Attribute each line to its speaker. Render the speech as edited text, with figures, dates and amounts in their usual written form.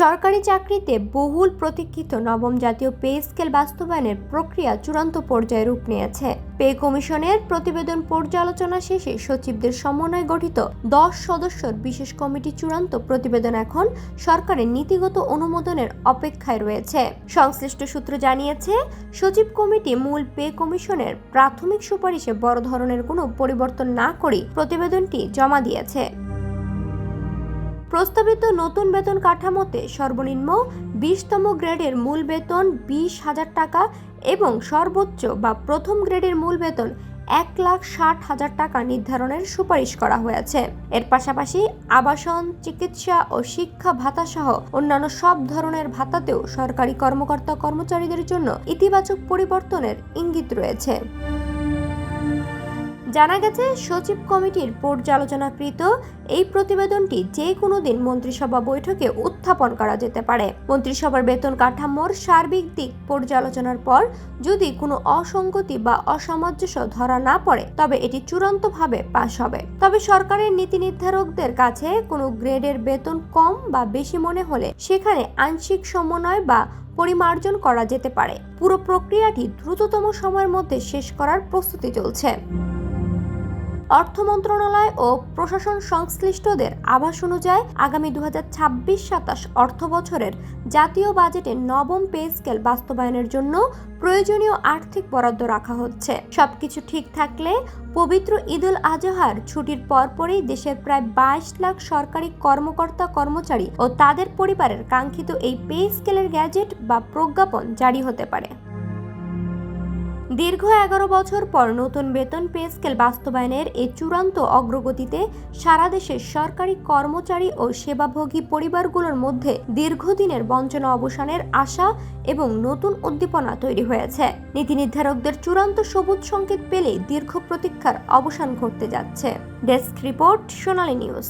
Speaker 1: সরকারি চাকরিতে বহুল প্রতীক্ষিত নবম জাতীয় পে স্কেল বাস্তবায়নের প্রক্রিয়া চূড়ান্ত পর্যায়ে রূপ নিয়েছে। পে কমিশনের প্রতিবেদন পর্যালোচনা শেষে সচিবদের সমন্বয়ে গঠিত 10 সদস্যের বিশেষ কমিটি চূড়ান্ত প্রতিবেদন এখন সরকারের নীতিগত অনুমোদনের অপেক্ষায় রয়েছে। সংশ্লিষ্ট সূত্র জানিয়েছে, সচিব কমিটি মূল পে কমিশনের প্রাথমিক সুপারিশে বড় ধরনের কোনো পরিবর্তন না করেই প্রতিবেদনটি জমা দিয়েছে। প্রস্তাবিত নতুন বেতন কাঠামোতে সর্বনিম্ন 20তম গ্রেডের মূল বেতন 20,000 টাকা এবং সর্বোচ্চ বা প্রথম গ্রেডের মূল বেতন 1,60,000 টাকা নির্ধারণের সুপারিশ করা হয়েছে। এর পাশাপাশি আবাসন, চিকিৎসা ও শিক্ষা ভাতা সহ অন্যান্য সব ধরনের ভাতাতেও সরকারি কর্মকর্তা কর্মচারীদের জন্য ইতিবাচক পরিবর্তনের ইঙ্গিত রয়েছে। জানা গেছে, সচিব কমিটির পর্যালোচনাকৃত এই প্রতিবেদনটি যে কোনো দিন মন্ত্রিসভা বৈঠকে উত্থাপন করা যেতে পারে। মন্ত্রিসভার বেতন কাঠামোর সার্বিক দিক পর্যালোচনার পর যদি কোনো অসঙ্গতি বা অসামঞ্জস্য ধরা না পড়ে, তবে এটি চূড়ান্তভাবে পাশ হবে। তবে সরকারের নীতি নির্ধারকদের কাছে কোনো গ্রেডের বেতন কম বা বেশি মনে হলে সেখানে আংশিক সমন্বয় বা পরিমার্জন করা যেতে পারে। পুরো প্রক্রিয়াটি দ্রুততম সময়ের মধ্যে শেষ করার প্রস্তুতি চলছে। অর্থ মন্ত্রণালয় ও প্রশাসন সংশ্লিষ্টদের আভাস অনুযায়ী আগামী 2026-27 অর্থ বছরের জাতীয় বাজেটে নবম পে স্কেল বাস্তবায়নের জন্য প্রয়োজনীয় আর্থিক বরাদ্দ রাখা হচ্ছে। সবকিছু ঠিক থাকলে পবিত্র ঈদুল আজহার ছুটির পরপরই দেশের প্রায় 22 লাখ সরকারি কর্মকর্তা কর্মচারী ও তাদের পরিবারের কাঙ্ক্ষিত এই পে স্কেলের গ্যাজেট বা প্রজ্ঞাপন জারি হতে পারে। দীর্ঘ 11 বছর পর নতুন বেতন পে স্কেল বাস্তবায়নের এই চূড়ান্ত অগ্রগতিতে সারা দেশের সরকারি কর্মচারী ও সেবাভোগী পরিবারগুলোর মধ্যে দীর্ঘদিনের বঞ্চনা অবসানের আশা এবং নতুন উদ্দীপনা তৈরি হয়েছে। নীতি নির্ধারকদের চূড়ান্ত সবুজ সংকেত পেলেই দীর্ঘ প্রতীক্ষার অবসান ঘটতে যাচ্ছে। ডেস্ক রিপোর্ট, সোনালী নিউজ।